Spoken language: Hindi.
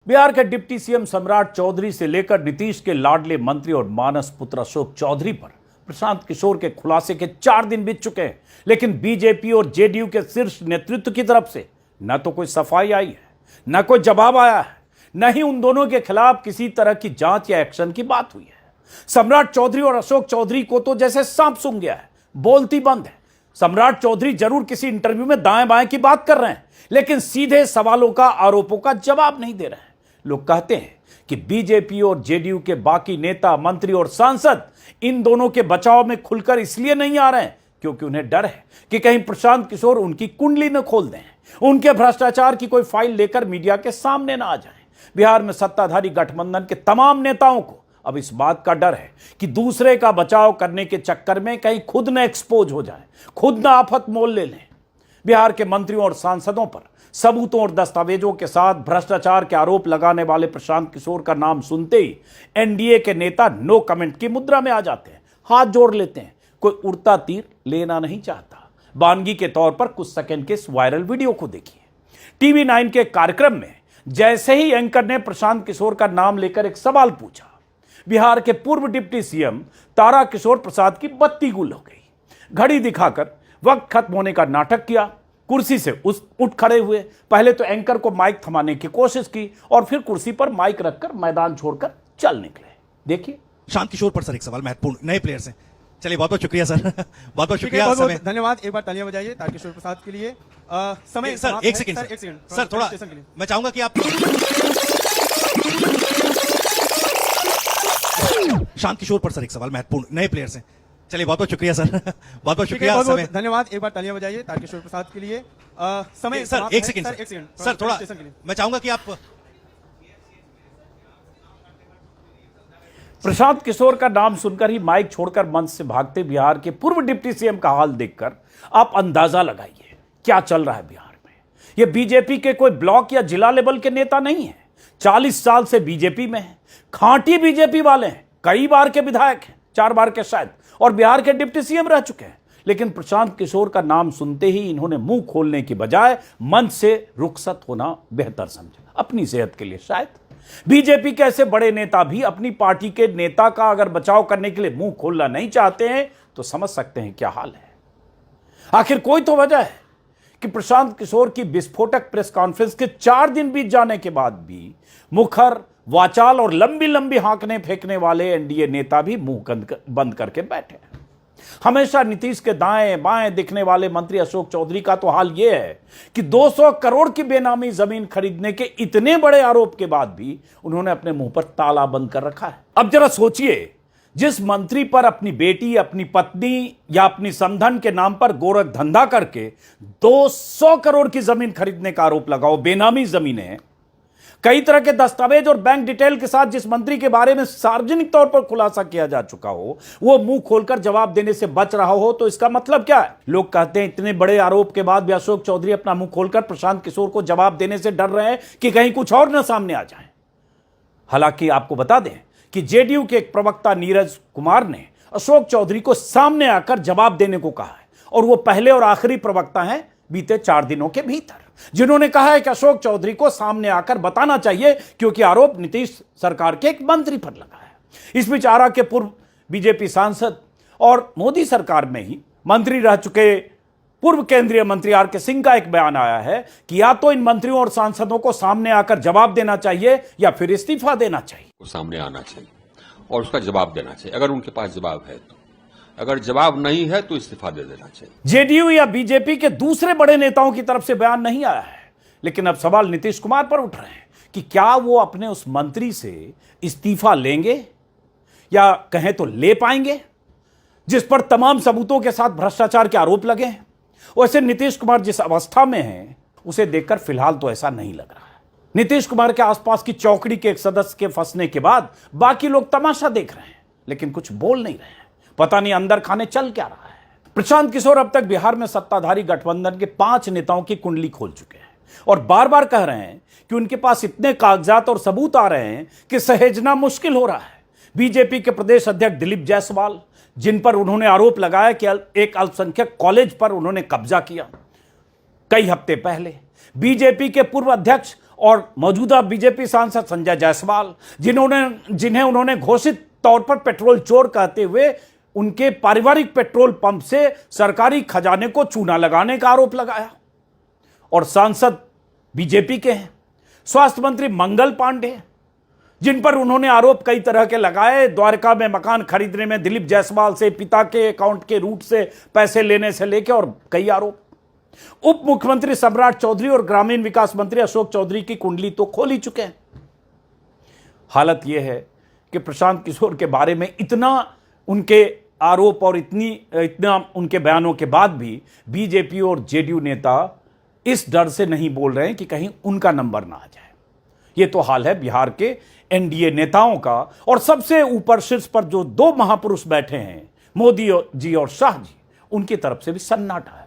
बिहार के डिप्टी सीएम सम्राट चौधरी से लेकर नीतीश के लाडले मंत्री और मानस पुत्र अशोक चौधरी पर प्रशांत किशोर के खुलासे के 4 दिन बीत चुके हैं, लेकिन बीजेपी और जेडीयू के शीर्ष नेतृत्व की तरफ से न तो कोई सफाई आई है, न कोई जवाब आया है, न ही उन दोनों के खिलाफ किसी तरह की जांच या एक्शन की बात हुई है। सम्राट चौधरी और अशोक चौधरी को तो जैसे सांप सूंघ गया है, बोलती बंद है। सम्राट चौधरी जरूर किसी इंटरव्यू में दाएं बाएं की बात कर रहे हैं, लेकिन सीधे सवालों का, आरोपों का जवाब नहीं दे रहे हैं। लोग कहते हैं कि बीजेपी और जेडीयू के बाकी नेता, मंत्री और सांसद इन दोनों के बचाव में खुलकर इसलिए नहीं आ रहे हैं क्योंकि उन्हें डर है कि कहीं प्रशांत किशोर उनकी कुंडली न खोल दें, उनके भ्रष्टाचार की कोई फाइल लेकर मीडिया के सामने ना आ जाएं। बिहार में सत्ताधारी गठबंधन के तमाम नेताओं को अब इस बात का डर है कि दूसरे का बचाव करने के चक्कर में कहीं खुद न एक्सपोज हो जाए, खुद न आफत मोल ले लें। बिहार के मंत्रियों और सांसदों पर सबूतों और दस्तावेजों के साथ भ्रष्टाचार के आरोप लगाने वाले प्रशांत किशोर का नाम सुनते ही एनडीए के नेता नो कमेंट की मुद्रा में आ जाते हैं, हाथ जोड़ लेते हैं। कोई उड़ता तीर लेना नहीं चाहता। वानगी के तौर पर कुछ सेकंड के इस वायरल वीडियो को देखिए। टीवी 9 के कार्यक्रम में जैसे ही एंकर ने प्रशांत किशोर का नाम लेकर एक सवाल पूछा, बिहार के पूर्व डिप्टी सीएम तारा किशोर प्रसाद की बत्ती गुल हो गई। घड़ी दिखाकर वक्त खत्म होने का नाटक किया, कुर्सी से उठ खड़े हुए। पहले तो एंकर को माइक थमाने की कोशिश की और फिर कुर्सी पर माइक रखकर मैदान छोड़कर चल निकले। देखिए शांत किशोर पर सर एक सवाल महत्वपूर्ण, नए प्लेयर्स हैं। चलिए बहुत बहुत शुक्रिया सर, बहुत बहुत शुक्रिया। बहुत बहुत धन्यवाद। एक बार तालियां बजाइए तारकिशोर प्रसाद के लिए। समय सर एक सेकंड सर थोड़ा मैं चाहूंगा कि आप शांत किशोर पर सर एक सवाल महत्वपूर्ण, नए प्लेयर्स हैं। चलिए बहुत बहुत शुक्रिया सर, बहुत बहुत शुक्रिया। बहुत बहुत धन्यवाद। एक बार तालियां बजाइए तारकिशोर प्रसाद के लिए। समय सर एक सेकंड सर थोड़ा मैं चाहूंगा कि आप प्रशांत किशोर का नाम सुनकर ही माइक छोड़कर मंच से भागते बिहार के पूर्व डिप्टी सीएम का हाल देखकर आप अंदाजा लगाइए क्या चल रहा है बिहार में। यह बीजेपी के कोई ब्लॉक या जिला लेवल के नेता नहीं है, 40 साल से बीजेपी में है, खांटी बीजेपी वाले हैं, कई बार के विधायक हैं, 4 बार के शायद, और बिहार के डिप्टी सीएम रह चुके हैं। लेकिन प्रशांत किशोर का नाम सुनते ही इन्होंने मुंह खोलने की बजाय मंच से रुखसत होना बेहतर समझा, अपनी सेहत के लिए शायद। बीजेपी के ऐसे बड़े नेता भी अपनी पार्टी के नेता का अगर बचाव करने के लिए मुंह खोलना नहीं चाहते हैं तो समझ सकते हैं क्या हाल है। आखिर कोई तो वजह है कि प्रशांत किशोर की विस्फोटक प्रेस कॉन्फ्रेंस के 4 दिन बीत जाने के बाद भी मुखर, वाचाल और लंबी लंबी हांकने फेंकने वाले एनडीए नेता भी मुंह बंद करके बैठे हैं। हमेशा नीतीश के दाएं बाएं दिखने वाले मंत्री अशोक चौधरी का तो हाल यह है कि 200 करोड़ की बेनामी जमीन खरीदने के इतने बड़े आरोप के बाद भी उन्होंने अपने मुंह पर ताला बंद कर रखा है। अब जरा सोचिए, जिस मंत्री पर अपनी बेटी, अपनी पत्नी या अपनी समधन के नाम पर गोरख धंधा करके 200 करोड़ की जमीन खरीदने का आरोप लगाओ, बेनामी जमीनें, कई तरह के दस्तावेज और बैंक डिटेल के साथ जिस मंत्री के बारे में सार्वजनिक तौर पर खुलासा किया जा चुका हो, वो मुंह खोलकर जवाब देने से बच रहा हो, तो इसका मतलब क्या है? लोग कहते हैं इतने बड़े आरोप के बाद भी अशोक चौधरी अपना मुंह खोलकर प्रशांत किशोर को जवाब देने से डर रहे हैं कि कहीं कुछ और न सामने आ जाए। हालांकि आपको बता दें कि जेडीयू के एक प्रवक्ता नीरज कुमार ने अशोक चौधरी को सामने आकर जवाब देने को कहा है, और वो पहले और आखिरी प्रवक्ता हैं बीते 4 दिनों के भीतर जिन्होंने कहा है कि अशोक चौधरी को सामने आकर बताना चाहिए, क्योंकि आरोप नीतीश सरकार के एक मंत्री पर लगा है। इस बीच आरा के पूर्व बीजेपी सांसद और मोदी सरकार में ही मंत्री रह चुके पूर्व केंद्रीय मंत्री आर के सिंह का एक बयान आया है कि या तो इन मंत्रियों और सांसदों को सामने आकर जवाब देना चाहिए या फिर इस्तीफा देना चाहिए। सामने आना चाहिए और उसका जवाब देना चाहिए, अगर उनके पास जवाब है तो। अगर जवाब नहीं है तो इस्तीफा दे देना चाहिए। जेडीयू या बीजेपी के दूसरे बड़े नेताओं की तरफ से बयान नहीं आया है, लेकिन अब सवाल नीतीश कुमार पर उठ रहे हैं कि क्या वो अपने उस मंत्री से इस्तीफा लेंगे या कहें तो ले पाएंगे, जिस पर तमाम सबूतों के साथ भ्रष्टाचार के आरोप लगे हैं। वैसे नीतीश कुमार जिस अवस्था में हैं उसे देखकर फिलहाल तो ऐसा नहीं लग रहा है। नीतीश कुमार के आसपास की चौकड़ी के एक सदस्य के फंसने के बाद बाकी लोग तमाशा देख रहे हैं, लेकिन कुछ बोल नहीं रहे हैं। पता नहीं अंदर खाने चल क्या रहा है। प्रशांत किशोर अब तक बिहार में सत्ताधारी गठबंधन के 5 नेताओं की कुंडली खोल चुके हैं और बार बार कह रहे हैं कि उनके पास इतने कागजात और सबूत आ रहे हैं कि सहेजना मुश्किल हो रहा है। बीजेपी के प्रदेश अध्यक्ष दिलीप जायसवाल, जिन पर उन्होंने आरोप लगाया कि एक अल्पसंख्यक कॉलेज पर उन्होंने कब्जा किया कई हफ्ते पहले, बीजेपी के पूर्व अध्यक्ष और मौजूदा बीजेपी सांसद संजय जायसवाल, जिन्हें उन्होंने घोषित तौर पर पेट्रोल चोर कहते हुए उनके पारिवारिक पेट्रोल पंप से सरकारी खजाने को चूना लगाने का आरोप लगाया। और सांसद बीजेपी के हैं स्वास्थ्य मंत्री मंगल पांडे, जिन पर उन्होंने आरोप कई तरह के लगाए, द्वारका में मकान खरीदने में दिलीप जायसवाल से पिता के अकाउंट के रूट से पैसे लेने से लेकर और कई आरोप। उप मुख्यमंत्री सम्राट चौधरी और ग्रामीण विकास मंत्री अशोक चौधरी की कुंडली तो खोल ही चुके हैं। हालत यह है कि प्रशांत किशोर के बारे में इतना उनके आरोप और इतना उनके बयानों के बाद भी बीजेपी और जेडीयू नेता इस डर से नहीं बोल रहे हैं कि कहीं उनका नंबर ना आ जाए। यह तो हाल है बिहार के एनडीए नेताओं का। और सबसे ऊपर शीर्ष पर जो दो महापुरुष बैठे हैं, मोदी जी और शाह जी, उनकी तरफ से भी सन्नाटा है।